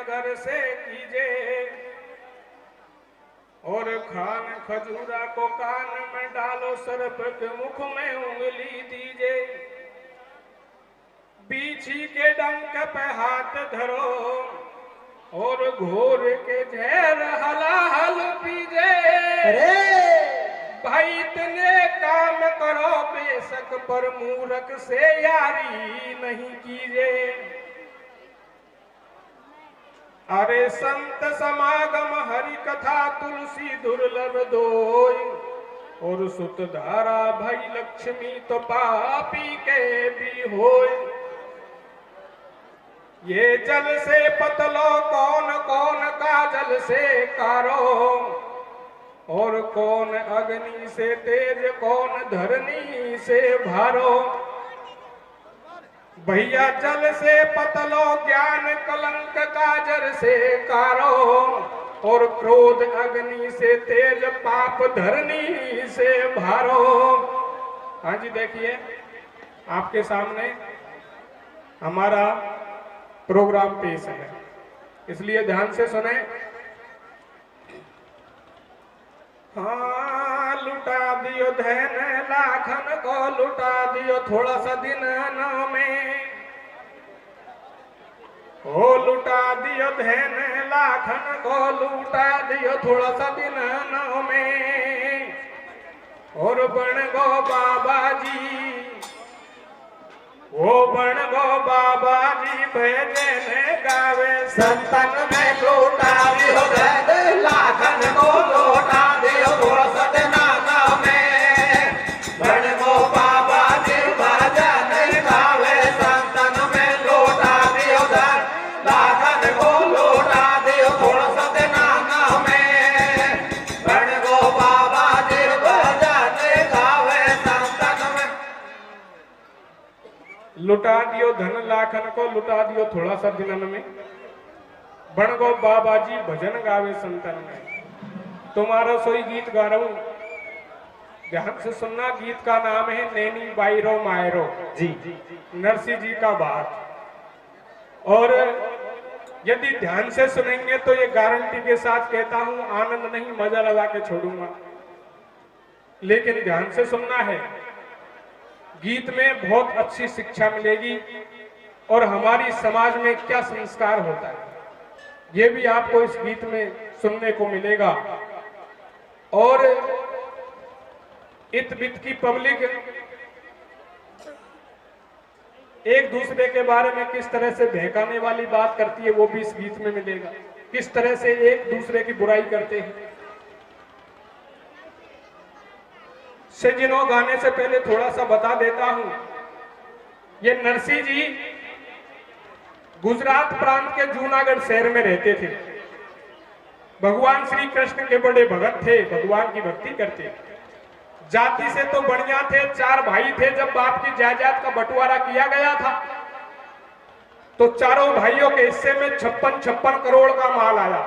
घर से कीजे, और खान खजूरा को कान में डालो, सर्प के मुख में उंगली दीजे। बीछी के डंक पे हाथ धरो, और घोर के झेर हलाहल पीजे। भाई इतने काम करो बेशक, पर मूर्ख से यारी नहीं कीजे। अरे संत समागम हरि कथा तुलसी दुर्लभ दोय, और सुत धारा भाई लक्ष्मी तो पापी के भी होय। ये जल से पतलो कौन कौन काजल से कारो, और कौन अग्नि से तेज कौन धरनी से भारो। भैया जल से पतलो ज्ञान कलंक काजर से कारो, और क्रोध अग्नि से तेज पाप धरनी से भारो। हाँ जी, देखिए आपके सामने हमारा प्रोग्राम पेश है, इसलिए ध्यान से सुने। हाँ, लुटा दियो धन लाखन को, लुटा दियो थोड़ा सा दिनों में। ओ लुटा दियो धन लाखन को, लुटा दियो थोड़ा सा दिनों में। और बन गो बाबा जी, वो बन गो बाबा जी भजन गावे। संतन में लूटा दियो धन लाखन को, लूटा दियो थोड़ा सा दिनों में। बन गो बाबा जी भजन गावे। संतन में लूटा दियो धन लाखन को, लूटा दियो थोड़ा सा दिनों में। बन गो बाबा जी भजन गावे। संतन में लुटा दियो धन लाखन को, लुटा दियो थोड़ा सा दिनन में। बन गो बाबा जी भजन गावे संतन में। तुम्हारा सोई गीत गा रहा हूं, ध्यान से सुनना। गीत का नाम है नैनी बाईरो मायरो जी। नरसिंह जी का बात। और यदि ध्यान से सुनेंगे तो ये गारंटी के साथ कहता हूं, आनंद नहीं मजा लगा के छोड़ूंगा। लेकिन ध्यान से सुनना है, गीत में बहुत अच्छी शिक्षा मिलेगी, और हमारी समाज में क्या संस्कार होता है ये भी आपको इस गीत में सुनने को मिलेगा। और इत बित की पब्लिक एक दूसरे के बारे में किस तरह से बहकाने वाली बात करती है वो भी इस गीत में मिलेगा। किस तरह से एक दूसरे की बुराई करते हैं। सज्जनों, गाने से पहले थोड़ा सा बता देता हूं, ये नरसिंह जी गुजरात प्रांत के जूनागढ़ शहर में रहते थे। भगवान श्री कृष्ण के बड़े भगत थे, भगवान की भक्ति करते। जाति से तो बढ़िया थे, 4 भाई थे। जब बाप की जायदाद का बंटवारा किया गया था तो चारों भाइयों के हिस्से में 56 करोड़ का माल आया।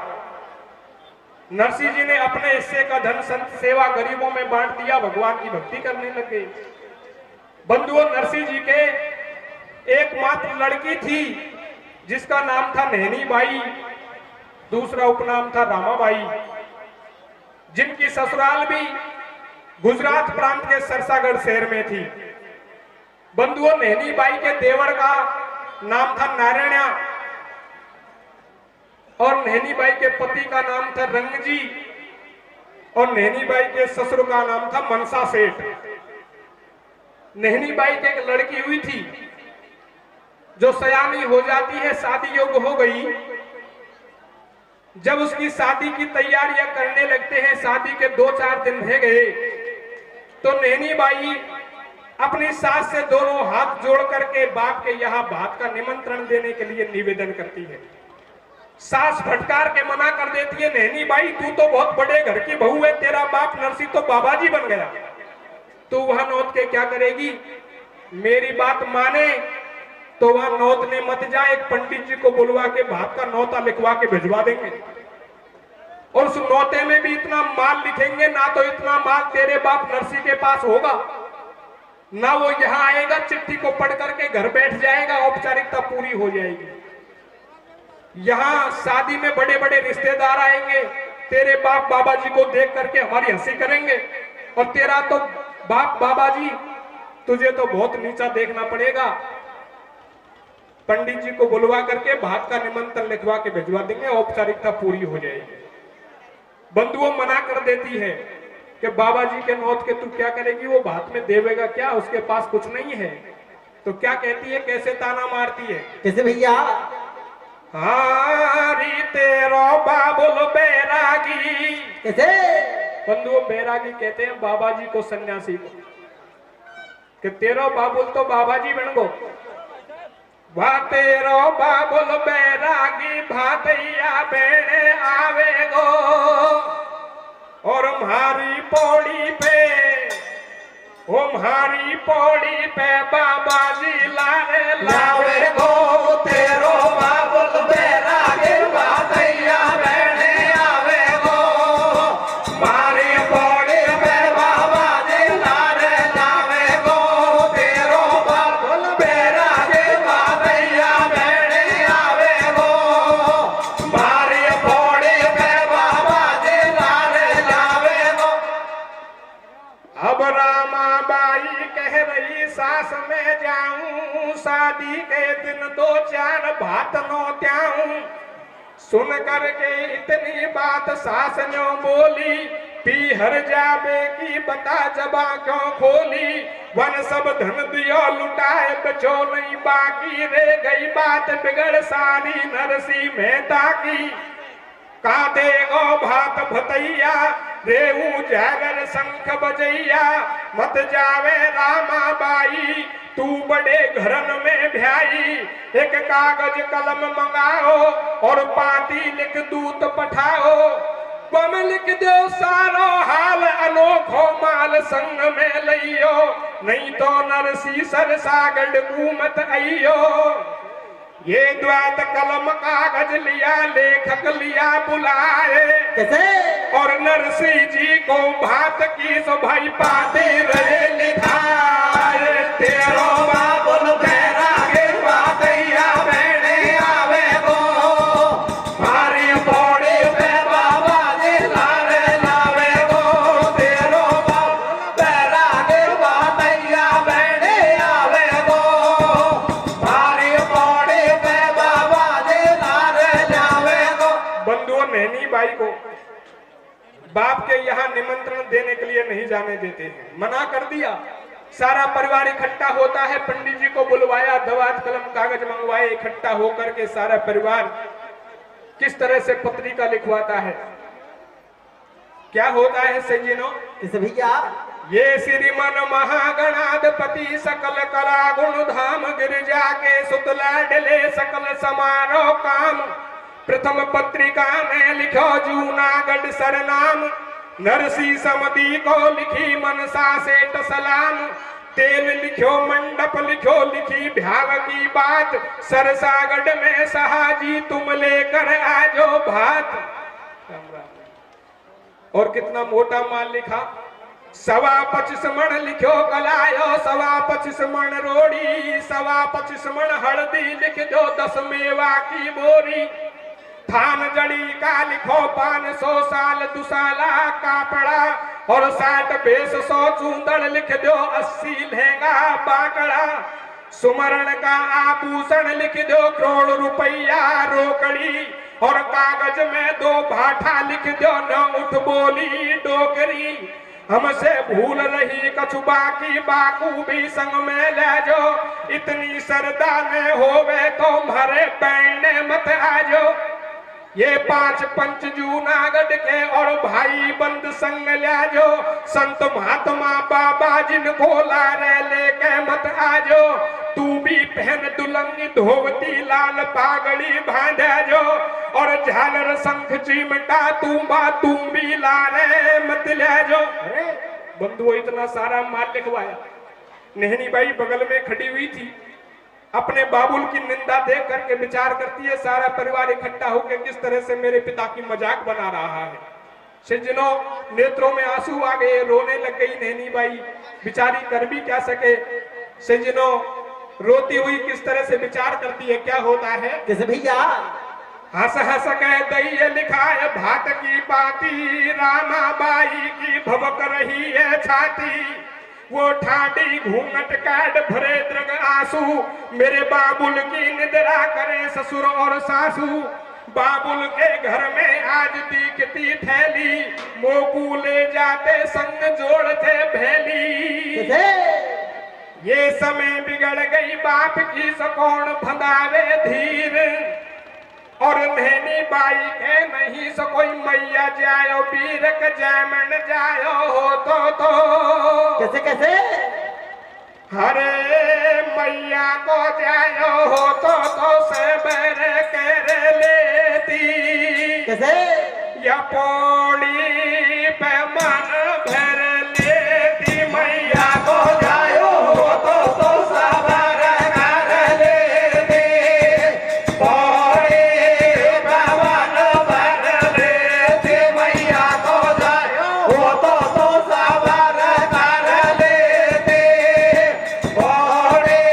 नरसिंह जी ने अपने हिस्से का धन संत सेवा गरीबों में बांट दिया, भगवान की भक्ति करने लगे। बंधुओं, नरसिंह जी के एकमात्र लड़की थी जिसका नाम था नैनी बाई, दूसरा उपनाम था रामाबाई, जिनकी ससुराल भी गुजरात प्रांत के सरसागढ़ शहर में थी। बंधुओं, नैनी बाई के देवर का नाम था नारायणा, और नैनी बाई के पति का नाम था रंगजी, और नैनी बाई के ससुर का नाम था मनसा सेठ। नैनी बाई की एक लड़की हुई थी जो सयानी हो जाती है, शादी योग्य हो गई। जब उसकी शादी की तैयारियां करने लगते हैं, शादी के 2-4 दिन रह गए, तो नैनी बाई अपनी सास से दोनों हाथ जोड़ करके बाप के यहाँ भात का निमंत्रण देने के लिए निवेदन करती है। सास फटकार के मना कर देती है, नैनी बाई तू तो बहुत बड़े घर की बहू है, तेरा बाप नरसिंह तो बाबा जी बन गया, तू वहां नौत के क्या करेगी? मेरी बात माने तो वहां नौतने मत जा, एक पंडित जी को बुलवा के भात का नौता लिखवा के भिजवा देंगे, और उस नौते में भी इतना माल लिखेंगे ना, तो इतना माल तेरे बाप नरसिंह के पास होगा ना, वो यहाँ आएगा चिट्ठी को पढ़ करके घर बैठ जाएगा, औपचारिकता पूरी हो जाएगी। यहाँ शादी में बड़े बड़े रिश्तेदार आएंगे, तेरे बाप बाबा जी को देख करके हमारी हंसी करेंगे, और तेरा तो बाप बाबा जी तुझे तो बहुत नीचा देखना पड़ेगा। पंडित जी को बुलवा करके भात का निमंत्रण लिखवा के भिजवा देंगे, औपचारिकता पूरी हो जाएगी। बंधुओं मना कर देती है कि बाबा जी के नौत के तू क्या करेगी, वो भात में देवेगा क्या, उसके पास कुछ नहीं है। तो क्या कहती है, कैसे ताना मारती है, कैसे भैया? हारी तेरो बाबुल बैरागी। कैसे? बंधुओं बैरागी कहते हैं बाबा जी को, सन्यासी को, कि तेरो बाबुल तो बाबा जी बन गो, वाह तेरो बाबुल बैरागी भातैया बेड़े आवे गो, और म्हारी पौड़ी पे, ओ म्हारी पौड़ी पे बाबा जी लारे लावे गो, तेरो बाबुल बैरागी भातैया बेड़े आवे गो, मारी पौड़ी पे बाबा जी लारे लावे गो, तेरो बाबुल बैरागी भातैया बेड़े आवे गो, मारी पौड़ी पे बाबा जी लारे लावे गो। अब रामाबाई कह रही सास में जाऊं, शादी के दिन 2-4 भात नो त्याऊं। सुन करके इतनी बात सास ने बोली, पीहर जाबे की बता जबा क्यों खोली, वन सब धन दियो लुटाए बचो नहीं बाकी, रे गई बात बिगड़ सारी नरसी मेहता की। का देगो भात भतैया, रेऊ जागर शंख बजैया, मत जावे रामाबाई तू बड़े घरन में भ्याई। एक कागज कलम मंगाओ और पाती लिख दूत पठाओ, बम लिख दो सारो हाल अनोखो माल संग में लियो, नहीं तो नरसी सरसागढ़ घूमत आइयो। ये द्वैत कलम कागज लिया, लेखक लिया बुलाए, कैसे? और नरसिंह जी को भात की सो भाई पाते रहे लिखाए, तेरो बाबुल बैरागी भातैया बेड़े आवे गो, मारी पौड़ी पे बाबा जी लारे लावे गो, तेरो बाबुल बैरागी भातैया बेड़े आवे गो, मारी पौड़ी पे बाबा जी लारे लावे गो। बंधुओं नैनी बाई को बाप के यहाँ निमंत्रण देने के लिए नहीं जाने देते हैं, मना कर दिया। सारा परिवार इकट्ठा होता है, पंडित जी को बुलवाया, दवात कलम कागज मंगवाए, इकट्ठा होकर के सारा परिवार किस तरह से पत्रिका लिखवाता है। क्या होता है सज्जनों, कैसे भैया? ये श्रीमन महागणाधिपति सकल कला गुण धाम, गिरजा के सुतला डले सकल समारोह काम। प्रथम पत्रिका में लिखो जूनागढ़ सरनाम, नरसी समदी को लिखी मनसा सेठ सलाम। तेल लिखो मंडप लिखो, लिखी भ्याग की बात, सरसागढ़ में सहाजी तुम लेकर आजो भात। और कितना मोटा माल लिखा, 25 मण लिखो कलायो, 25 मण रोड़ी, 25 मण हल्दी लिख दो, 10 मेवा की बोरी। थान जड़ी का लिखो 500 साल दुसाला कापड़ा, और 60 बेस 100 चूंदड़ लिख दो, 80 लहंगा बाकड़ा। सुमरण का आभूषण लिख दो, करोड़ रुपया रोकड़ी, और कागज में 2 भाठा लिख दो, न उठ बोली डोकरी। हमसे भूल रही कछु बाकी, बाकू भी संग में ले जो, इतनी सरदा में होवे तो हमारे पैने मत आजो। ये 5 पंच जूनागढ़ के और भाई बंद संग ले जो, संत महात्मा बाबा जिनको लारे लेके मत आजो। तू भी पहन दुलंगी धोवती लाल पागड़ी बांधे जो, और झालर शंख चिमटा तुम भी लारे मत ले जो। अरे बंधुओं इतना सारा माल लिखवाया। नहनी बाई बगल में खड़ी हुई थी, अपने बाबुल की निंदा देख करके विचार करती है, सारा परिवार इकट्ठा होकर किस तरह से मेरे पिता की मजाक बना रहा है। सज्जनों नेत्रों में आंसू आ गए, रोने लग गई नैनी बाई, बिचारी कर भी क्या सके। सज्जनों रोती हुई किस तरह से विचार करती है, क्या होता है। कैसे भैया? हंस हंस के दैये लिखाए भात की पाती, रामाबाई की भवक रही है छाती। वो ठाडी घूंघट काट भरे द्रग आंसू, मेरे बाबुल की निद्रा करे ससुर और सासू। बाबुल के घर में आज दिखती थैली, मोकू ले जाते संग जोड़ते भैली। ये समय बिगड़ गई बाप की सकौन भंदावे धीर, और नैनी बाई के नहीं सो कोई मैया जायो पीरक जैमन जायो हो तो कैसे कैसे हरे मैया को जायो हो तो सबर कर लेती। कैसे या पौड़ी पे मन भर लेती, मैया को जायो हो तो सबर कर लेती। पौड़ी पे मन भर लेती, मैया को जायो हो तो सबर कर लेती। पौड़ी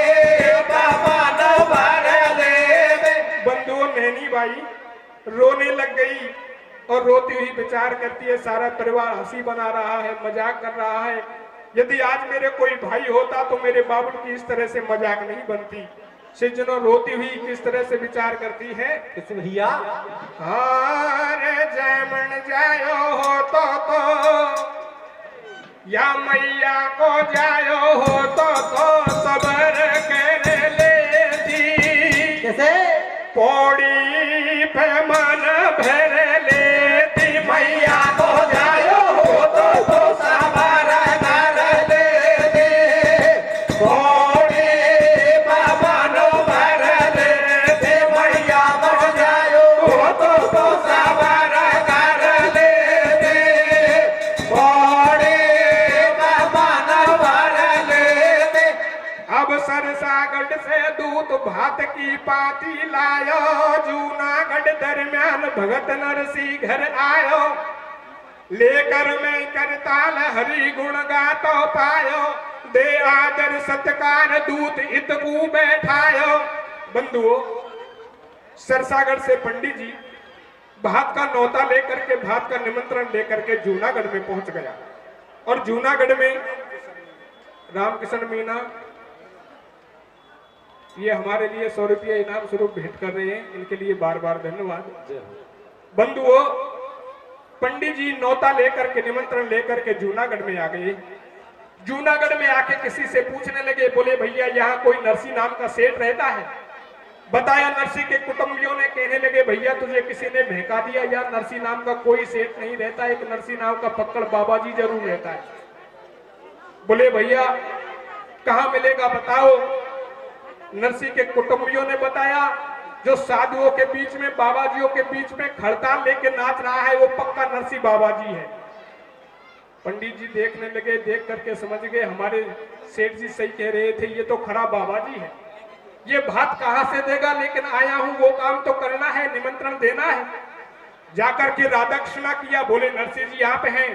पे मन भर लेती। बंधु नैनी बाई रोने लग गई और रोती हुई विचार करती है, सारा परिवार हंसी बना रहा है, मजाक कर रहा है। यदि आज मेरे कोई भाई होता तो मेरे बाबुल की इस तरह से मजाक नहीं बनती। सिजनो रोती हुई किस तरह से विचार करती है, कैसे भैया हारे जैमन जायो हो तो या मैया को जायो हो तो सबर कर लेती। कैसे पौड़ी पे मन भर लेती, मैया को जायो हो तो सबर कर लेती। पौड़ी पे मन भर लेती, मैया को जायो हो तो सबर कर लेती। पौड़ी पे मन भर लेती। अब सरसागढ़ से दूत भात की पाती लायो, जूनागढ़ दरमियान भगत नरसी घर आयो। लेकर मैं करताल हरि गुण गातो पायो, दे आदर सत्कार दूत इतकू बैठायो। बंधुओं, सरसागढ़ से पंडित जी भात का न्योता लेकर के, भात का निमंत्रण लेकर के जूनागढ़ में पहुंच गया। और जूनागढ़ में रामकिशन मीना ये हमारे लिए 100 रुपये इनाम स्वरूप भेंट कर रहे हैं, इनके लिए बार बार धन्यवाद। बंधुओं, पंडित जी न्योता लेकर के, निमंत्रण लेकर के जूनागढ़ में आ गए। जूनागढ़ में आके किसी से पूछने लगे, बोले भैया यहाँ कोई नरसी नाम का सेठ रहता है? बताया नरसी के कुटुंबियों ने, कहने लगे भैया तुझे किसी ने बहका दिया, यार नरसी नाम का कोई सेठ नहीं रहता, एक नरसी नाम का पक्कड़ बाबा जी जरूर रहता है। बोले भैया कहाँ मिलेगा बताओ। नरसी के कुटुंबियों ने बताया, जो साधुओं के बीच में, बाबा जियों के बीच में खड़ताल लेके नाच रहा है वो पक्का नरसी बाबा जी है। पंडित जी देखने लगे, देख करके समझ गए हमारे सेठ जी सही कह रहे थे, ये तो खड़ा बाबा जी है। ये भात कहाँ से देगा, लेकिन आया हूं वो काम तो करना है, निमंत्रण देना है। जाकर के राधाकृष्णा किया। बोले नरसी जी यहाँ पे हैं।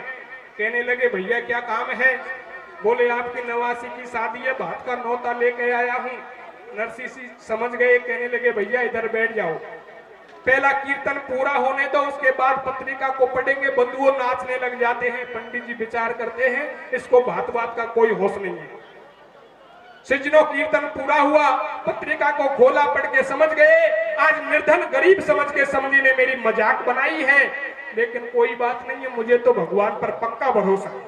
कहने लगे भैया क्या काम है? बोले आपकी नवासी की शादी है, भात का न्योता लेके आया हूँ। नरसी जी समझ गए, कहने लगे भैया इधर बैठ जाओ, पहला कीर्तन पूरा होने दो, उसके बाद पत्रिका को पढ़ेंगे। बंधुओं नाचने लग जाते हैं। पंडित जी विचार करते हैं इसको भात भात का कोई होश नहीं है। सिजनो कीर्तन पूरा हुआ, पत्रिका को खोला, पढ़ के समझ गए आज निर्धन गरीब समझ के समझी ने मेरी मजाक बनाई है, लेकिन कोई बात नहीं है, मुझे तो भगवान पर पक्का भरोसा है,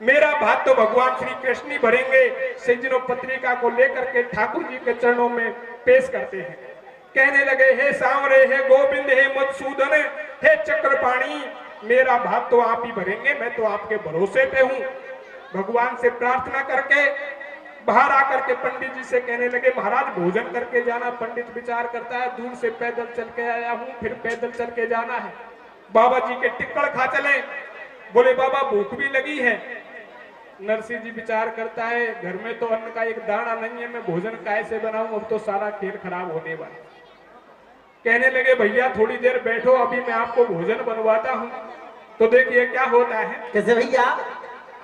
मेरा भात तो भगवान श्री कृष्ण ही भरेंगे। सिजनो पत्रिका को लेकर के ठाकुर जी के चरणों में पेश करते हैं। कहने लगे हे सांवरे, हे गोविंद, हे मधुसूदन, हे चक्रपाणी, मेरा भात तो आप ही भरेंगे, मैं तो आपके भरोसे पे हूँ। भगवान से प्रार्थना करके बाहर आकर के पंडित जी से कहने लगे महाराज भोजन करके जाना। पंडित विचार करता है दूर से पैदल चल के आया हूँ, फिर पैदल चल के जाना है, बाबा जी के टिक्कड़ खा चले। बोले बाबा भूख भी लगी है। नरसिंह जी विचार करता है घर में तो अन्न का एक दाना नहीं है, मैं भोजन कैसे बनाऊं, अब तो सारा खेल खराब होने वाला। कहने लगे भैया थोड़ी देर बैठो, अभी मैं आपको भोजन बनवाता हूँ। तो देखिए क्या होता है। कैसे भैया?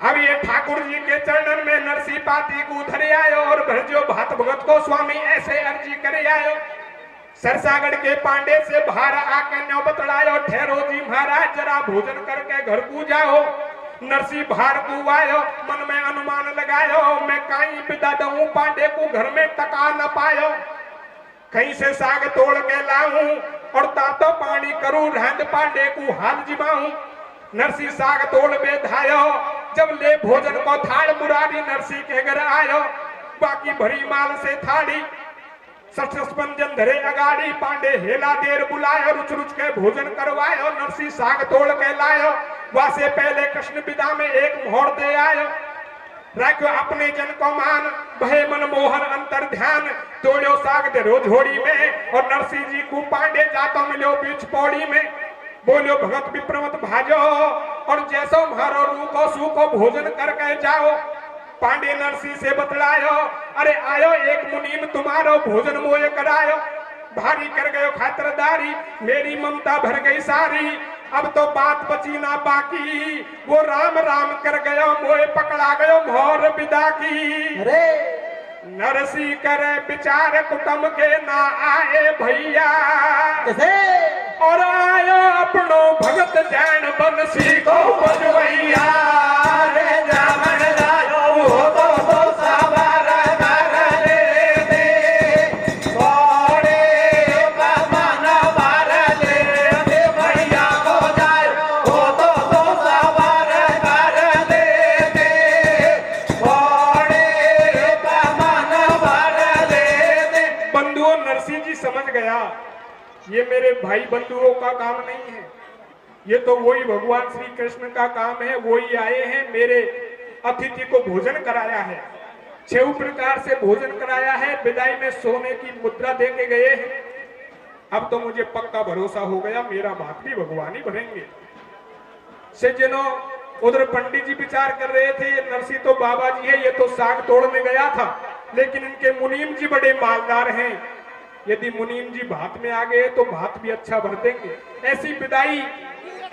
अब ये ठाकुर जी के चरणन में नरसी पाती को धरे आयो और भरजो भात भगत को स्वामी ऐसे अर्जी करे आयो। सरसागढ़ के पांडे से बाहर आके न्यो बतलायो, ठहरो जी महाराज जरा भोजन करके घर को जाओ। नरसी बाहर को आयो, मन में अनुमान लगायो, मैं कहीं विदा दूं पांडे को घर में टका न पायो। कहीं से साग तोड़ के लाऊं और तातो पानी करूं, रहंद पांडे को हाल जिमाऊं। नरसी साग तोड़ बेधायो, जब ले भोजन को थाल मुरारी नरसी के घर आयो। बाकी भरी माल से थाली सचस्पंजन धरे अगाड़ी, पांडे हेला देर बुलायो, रुच रुच के भोजन करवायो। नरसी साग तोड़ के लायो, वासे पहले कृष्ण विदा में एक मोहर दे आयो। राख्यो अपने जन को मान, भय मन मोहन अंतर ध्यान, तोड़ो साग दे रोज होड़ी में, और नरसिंह जी को पांडे जातो मिलो बीच पौड़ी में। बोलो भगत विप्रमत भाजो, और जैसो मारो रूको सूको भोजन करके जाओ। पांडे नरसिंह से बतलायो, अरे आयो एक मुनीम तुम्हारो भोजन मोय करायो। भारी कर गयो खातिरदारी, मेरी ममता भर गई सारी, अब तो बात बची ना बाकी। वो राम राम कर गयो, मोए पकड़ा गयो मोर विदा की। अरे नरसी करे विचार कुटुंब के ना आए भैया, कैसे और आयो अपनो भगत जैन बंसी को बजवैया। रे जामन जायो वो तो सवार कर ले दे, सोड़े मन बार ले दे भैया को जाए, वो तो सवार कर ले दे, सोड़े मन बार ले दे। बंधुओं, नरसिंह जी समझ गया ये मेरे भाई बंधुओं का काम नहीं है, ये तो वही भगवान श्री कृष्ण का काम है। वही आए हैं, मेरे अतिथि को भोजन कराया है, 6 प्रकार से भोजन कराया है, विदाई में सोने की मुद्रा दे के गए हैं। अब तो मुझे पक्का भरोसा हो गया मेरा भात भी भगवान ही भरेंगे। सज्जनों, उधर पंडित जी विचार कर रहे थे, ये नरसिंह तो बाबा जी है, ये तो साग तोड़ने गया था, लेकिन इनके मुनीम जी बड़े मालदार हैं, यदि मुनीम जी भात में आ गए तो भात भी अच्छा भर देंगे। ऐसी विदाई,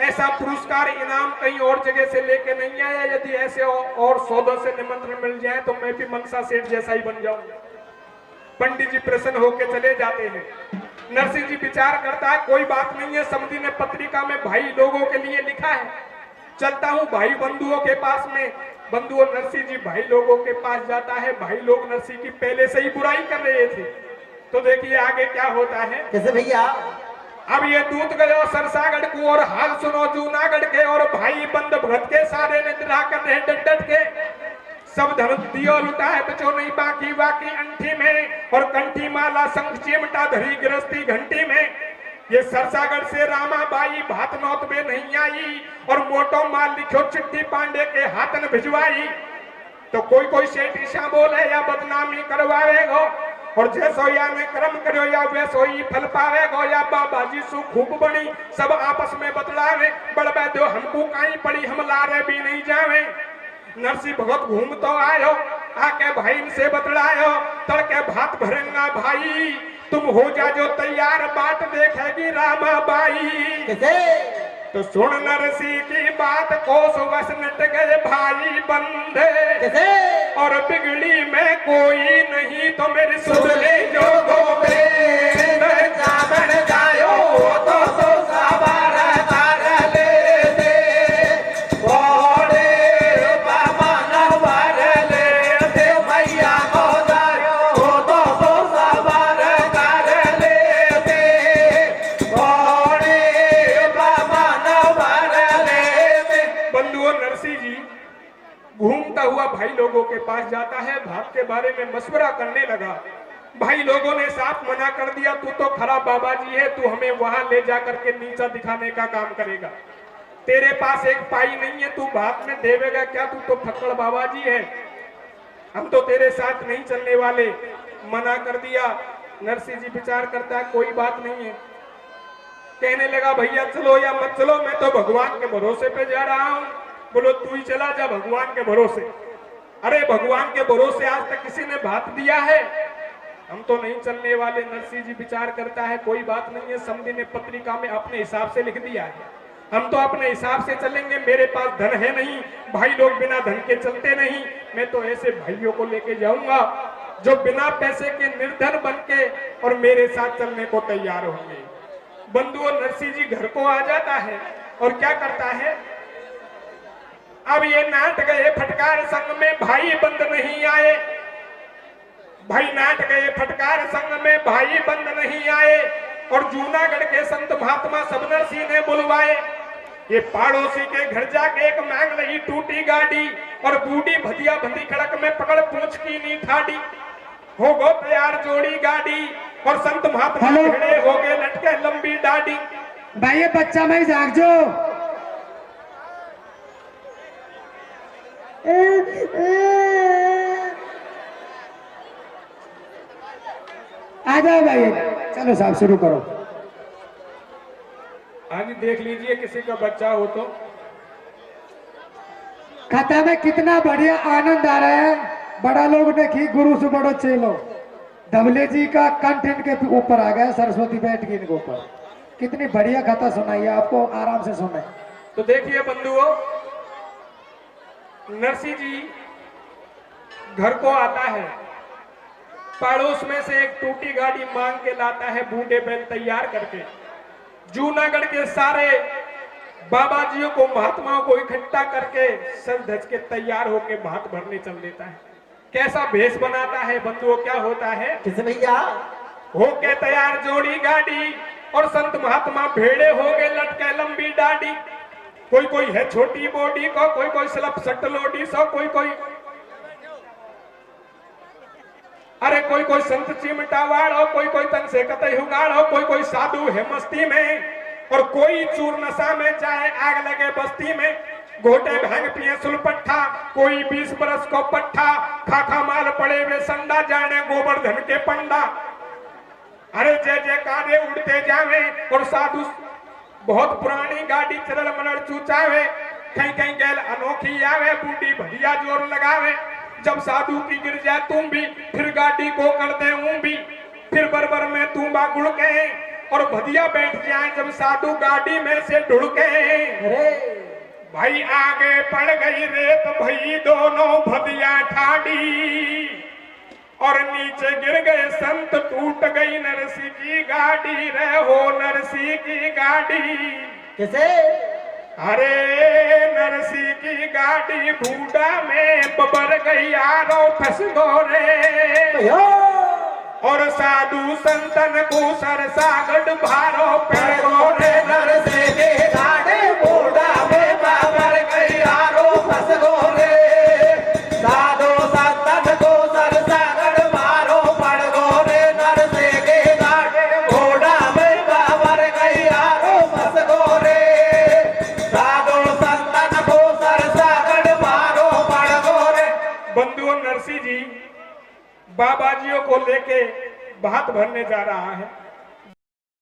ऐसा पुरस्कार इनाम कहीं और जगह से लेके नहीं आया। यदि ऐसे और सौदों से निमंत्रण मिल जाए तो मैं भी मनसा सेठ जैसा ही बन जाऊंगा। पंडित जी प्रसन्न होकर चले जाते हैं। नरसिंह जी विचार करता है, कोई बात नहीं है, समधी ने पत्रिका में भाई लोगों के लिए लिखा है, चलता हूं भाई बंधुओं के पास में। बंधुओं, नरसिंह जी भाई लोगों के पास जाता है। भाई लोग नरसिंह की पहले से ही बुराई कर रहे थे, तो देखिए आगे क्या होता है। कैसे भैया? अब ये दूत गयो सरसागढ़ को, और हाल सुनो जूनागढ़ के, और भाई बंद भगत के सारे निद्रा कर रहे डट डट के। सब धन दियो लुटा है, बचो नहीं बाकी बाकी अंठी में, और कंठी माला संग चिमटा धरी गृहस्थी घंटी में। ये सरसागढ़ से रामा बाई भात नौत में नहीं आई, और मोटो माल लिखो चिट्ठी पांडे के हाथन भिजवाई। तो कोई सेठ ईशा बोले या बदनामी करवाएगो, और जैसो या ने कर्म करो या वैसो ही फल पावेगो, या बाबा जी सु खूब बनी सब आपस में बतलावे। बड़बे दो हमको काई पड़ी, हम लारे भी नहीं जावे। नरसिंह भगत घूम तो आयो, आके भाई से बतलायो, तड़के भात भरेंगा भाई, तुम हो जा जो तैयार, बाट देखेगी रामा बाई। कैसे? तो सुन नरसिंह की बात को सुबस नट गए भाई बंदे, कैसे? और बिगड़ी में कोई नहीं तो मेरी सुन ले जो गोविंद। जामन जायो तो सवार कर ले दे, घोड़े मन बार ले दे भैया को जायो तो सवार कर ले दे, घोड़े मन बार ले दे। बंधुओं, नरसिंह जी घूमता हुआ भाई लोगों के पास जाता है, भात के बारे में मशवरा करने लगा। भाई लोगों ने साफ मना कर दिया, तू तो खराब बाबा जी है, तू हमें वहां ले जा करके नीचा दिखाने का काम करेगा। तेरे पास एक पाई नहीं है, तू भात में देवेगा क्या, तू तो फक्कड़ बाबा जी है, हम तो तेरे साथ नहीं चलने वाले। मना कर दिया। नरसिंह जी विचार करता है, कोई बात नहीं है। कहने लगा, भैया चलो या मत चलो, मैं तो भगवान के भरोसे पे जा रहा हूँ। बोलो तू ही चला जा भगवान के भरोसे। अरे भगवान के भरोसे आज तक किसी ने भात दिया है, हम तो नहीं चलने वाले। नरसिंह जी विचार करता है, कोई बात नहीं है, समधी ने पत्रिका में अपने हिसाब से लिख दिया है, हम तो अपने हिसाब से चलेंगे, मेरे पास धन है नहीं, भाई लोग बिना धन के चलते नहीं, मैं तो ऐसे भाइयों को लेके जाऊंगा। जो बिना पैसे के निर्धन बन के और मेरे साथ चलने को तैयार होंगे। बंधुओं, नरसिंह जी घर को आ जाता है और क्या करता है, अब ये नाट गए फटकार संग में भाई बंद नहीं आए, भाई नाट गए फटकार संग में भाई बंद नहीं आए, और जूनागढ़ के संत महात्मा सब नरसिंह ने बुलवाए। ये पड़ोसी के घर जाके एक मांग रही टूटी गाड़ी, और बूढ़ी भदिया बंदी खड़क में पकड़ पूछ की नी ठाड़ी। हो गो तैयार जोड़ी गाड़ी, और संत महात्मा खड़े हो गए लटके लंबी डाडी। भाई ये बच्चा मैं जाग जो आ जाओ भाई, चलो साहब शुरू करो। आज देख लीजिए किसी का बच्चा हो तो। कथा में कितना बढ़िया आनंद आ रहा है। बड़ा लोग ने की गुरु से बड़ो चेलो, धवले जी का कंठ इनके ऊपर आ गया, सरस्वती बैठ गई इनके ऊपर। कितनी बढ़िया कथा सुनाई है, आपको आराम से सुने। तो देखिए बंधुओं, नरसिंह जी घर को आता है, पड़ोस में से एक टूटी गाड़ी मांग के लाता है, बूढ़े बैल तैयार करके। जूनागढ़ के सारे बाबा जियों को, महात्माओं को इकट्ठा करके सर धज के तैयार होके भात भरने चल देता है। कैसा भेष बनाता है बंधुओं, क्या होता है, किस भैया होके तैयार जोड़ी गाड़ी, और संत महात्मा भेड़े हो गए लटके लंबी डाडी। कोई कोई है छोटी बॉडी को, कोई कोई स्लप सट लोडी सो, कोई कोई अरे कोई कोई संत चिमटा वाड़ो, कोई कोई तन से कतई हुगाड़ो, कोई कोई साधु है मस्ती में, और कोई चूर नशा में चाहे आग लगे बस्ती में। घोटे भांग पिए सुलपट्ठा, कोई 20 बरस को पट्ठा, खाखा माल पड़े वे संडा, जाने गोवर्धन के पंडा। अरे जय जयकारे उड़ते जावे, और साधु बहुत पुरानी गाड़ी चरल मनड़ चूचावे। कहीं कहीं गैल अनोखी आवे, बूढ़ी भैया जोर लगावे। जब साधु की गिर जाए तुम भी, फिर गाड़ी को कर दे ऊं भी, फिर बरबर में तू बागुड़ के, और भदिया बैठ जाए जब साधु गाड़ी में से ढुड़के। भाई आगे पड़ गई रेत भई दोनों भदिया ठाडी, और नीचे गिर गए संत टूट गई नरसिंह की गाड़ी रे हो नरसिंह की गाड़ी। किसे? अरे नरसिंह की गाड़ी बूढ़ा में बबर गई यारो फंस गो रे, और साधु संतन को सर सागड़ भारो पेड़ गो रे। नरसिंह की गाड़ी बूढ़ा में बबर गई यारो फंस गो रे, साधु संतन को सर सागड़ भारो पड़ गो रे। नरसिंह की गाड़ी बूढ़ा में बबर गई यारो फंस गो रे, साधु संतन को सर सागड़ भारो पड़ गो रे। बंधुओं, नरसिंह जी बाबा जियों को लेके भात भरने जा रहा है।